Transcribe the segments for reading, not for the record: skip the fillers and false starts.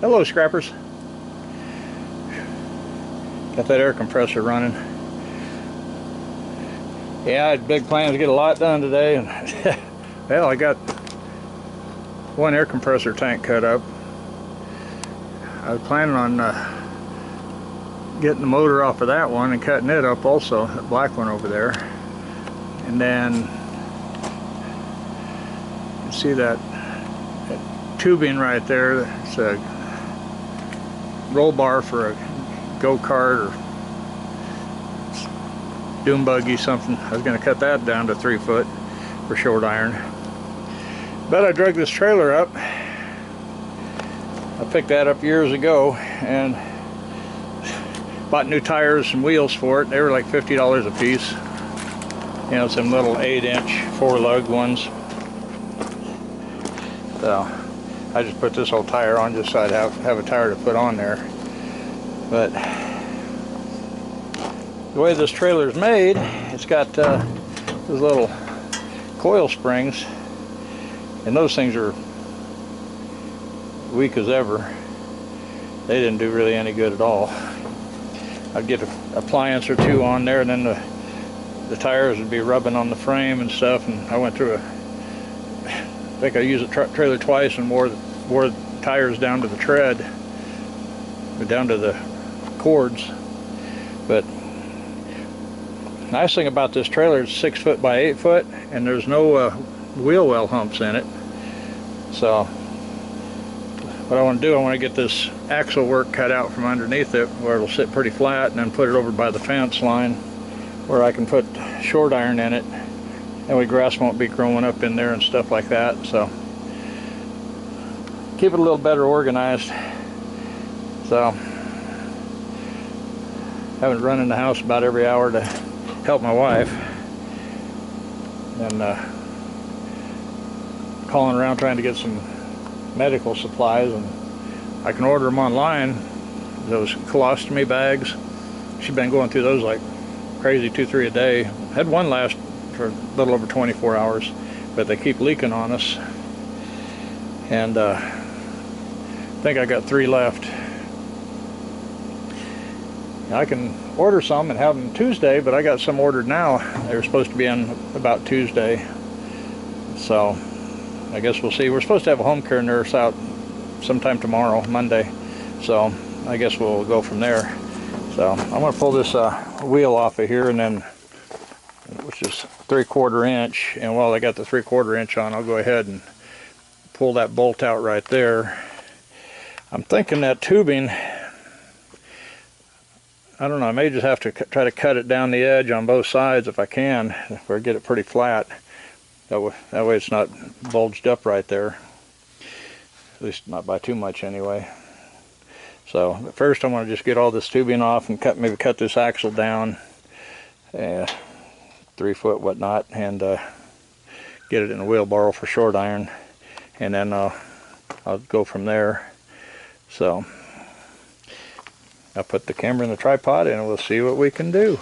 Hello, scrappers. Got that air compressor running. Yeah, I had big plans to get a lot done today, and well, I got one air compressor tank cut up. I was planning on getting the motor off of that one and cutting it up also, that black one over there. And then you see that tubing right there. It's a roll bar for a go-kart or dune buggy, something. I was going to cut that down to 3 foot for short iron. But I drug this trailer up. I picked that up years ago and bought new tires and wheels for it. They were like $50 a piece. You know, some little 8-inch 4-lug ones. So I just put this whole tire on just so I'd have a tire to put on there. But the way this trailer is made, it's got those little coil springs, and those things are weak as ever. They didn't do really any good at all. I'd get an appliance or two on there, and then the tires would be rubbing on the frame and stuff. And I went through I think I used the trailer twice and wore the tires down to the tread, or down to the cords. But nice thing about this trailer is 6 foot by 8 foot, and there's no wheel well humps in it. So what I want to do, I want to get this axle work cut out from underneath it where it'll sit pretty flat, and then put it over by the fence line where I can put short iron in it, and the grass won't be growing up in there and stuff like that. So keep it a little better organized. So having to run in the house about every hour to help my wife, and calling around trying to get some medical supplies, and I can order them online, those colostomy bags. She's been going through those like crazy, 2-3 a day. Had one last for a little over 24 hours, but they keep leaking on us, and I think I got 3 left. I can order some and have them Tuesday, but I got some ordered now. They were supposed to be in about Tuesday, so I guess we'll see. We're supposed to have a home care nurse out sometime tomorrow, Monday, so I guess we'll go from there. So I'm going to pull this wheel off of here, and then, which is 3/4 inch, and while I got the 3/4 inch on, I'll go ahead and pull that bolt out right there. I'm thinking that tubing, I don't know, I may just have to try to cut it down the edge on both sides if I can, or get it pretty flat. That way it's not bulged up right there, at least not by too much anyway. So first I want to just get all this tubing off and maybe cut this axle down 3 foot whatnot, and get it in a wheelbarrow for short iron, and then I'll go from there. So I'll put the camera in the tripod and we'll see what we can do.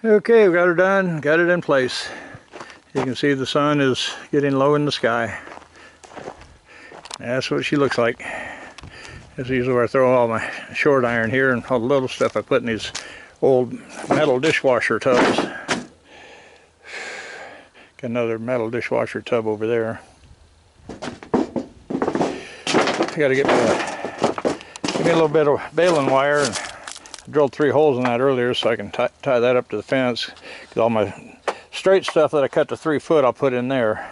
Okay, we got her done, got it in place. You can see the sun is getting low in the sky. That's what she looks like. That's usually where I throw all my short iron here and all the little stuff I put in these old metal dishwasher tubs. Got another metal dishwasher tub over there. I gotta get me a little bit of baling wire. And I drilled 3 holes in that earlier so I can tie that up to the fence. Cause all my straight stuff that I cut to 3 foot I'll put in there.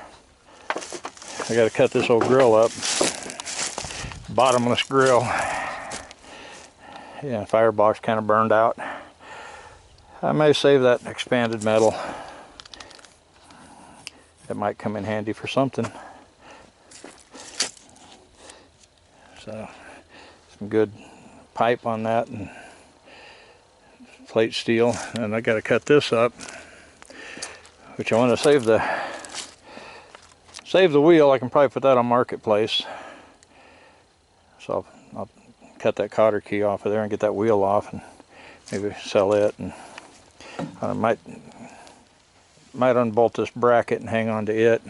I gotta cut this old grill up. Bottomless grill. Yeah, firebox kind of burned out. I may save that expanded metal. It might come in handy for something. So, some good pipe on that and plate steel. And I got to cut this up, which I want to save the wheel. I can probably put that on Marketplace. So I'll cut that cotter key off of there and get that wheel off and maybe sell it. And I might unbolt this bracket and hang on to it.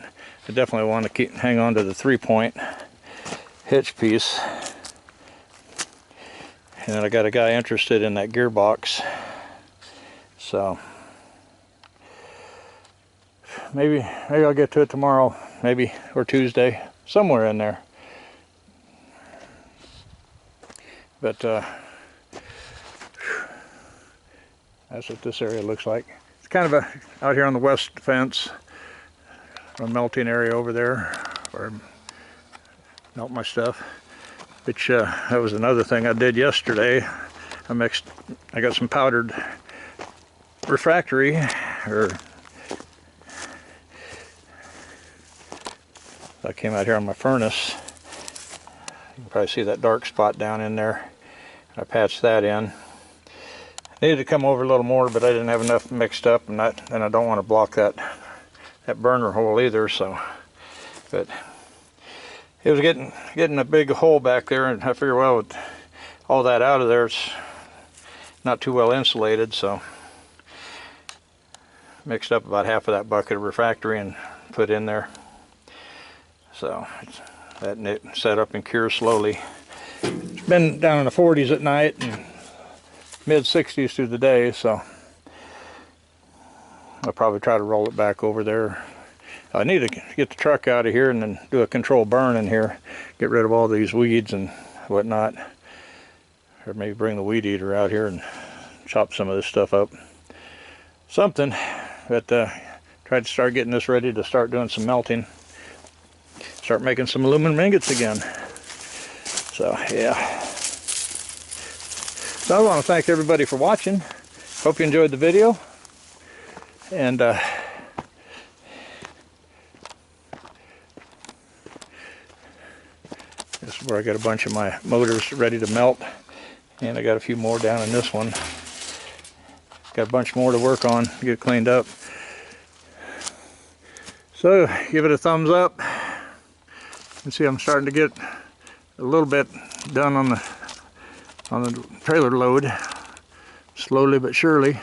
I definitely want to hang on to the 3-point hitch piece. And then I got a guy interested in that gearbox. So maybe I'll get to it tomorrow, maybe, or Tuesday, somewhere in there. But that's what this area looks like. It's kind of out here on the west fence, a melting area over there, where I melt my stuff. Which that was another thing I did yesterday. I got some powdered refractory, or I came out here on my furnace. You can probably see that dark spot down in there. I patched that in. I needed to come over a little more, but I didn't have enough mixed up, and I don't want to block that burner hole either. So, but it was getting a big hole back there, and I figured, well, with all that out of there, it's not too well insulated. So, mixed up about half of that bucket of refractory and put in there. So that it set up and cures slowly. It's been down in the 40s at night and mid-60s through the day, so I'll probably try to roll it back over there. I need to get the truck out of here and then do a controlled burn in here, get rid of all these weeds and whatnot, or maybe bring the weed eater out here and chop some of this stuff up. Something, but try to start getting this ready to start doing some melting. Start making some aluminum ingots again. So yeah. So I want to thank everybody for watching. Hope you enjoyed the video. And this is where I got a bunch of my motors ready to melt. And I got a few more down in this one. Got a bunch more to work on, get cleaned up. So give it a thumbs up. You can see I'm starting to get a little bit done on the trailer load, slowly but surely.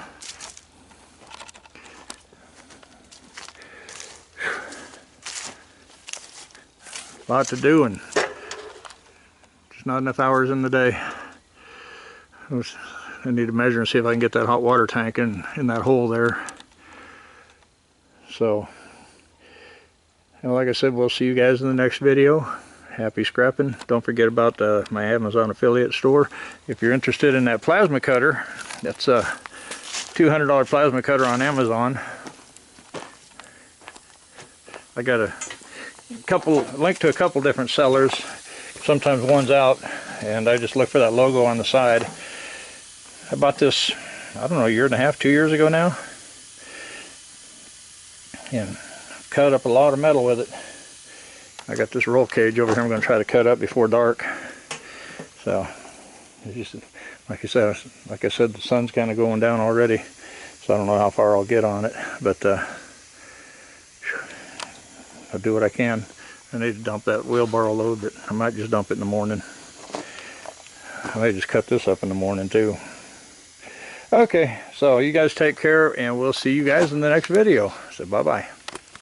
A lot to do and just not enough hours in the day. I need to measure and see if I can get that hot water tank in that hole there. So, and like I said, we'll see you guys in the next video. Happy scrapping. Don't forget about my Amazon affiliate store. If you're interested in that plasma cutter, that's a $200 plasma cutter on Amazon. I got a link to a couple different sellers. Sometimes one's out, and I just look for that logo on the side. I bought this, I don't know, a year and a half, 2 years ago now. And cut up a lot of metal with it. I got this roll cage over here I'm going to try to cut up before dark. So, it's just, like I said, the sun's kind of going down already. So I don't know how far I'll get on it. But I'll do what I can. I need to dump that wheelbarrow load, but I might just dump it in the morning. I may just cut this up in the morning too. Okay, so you guys take care, and we'll see you guys in the next video. So bye-bye.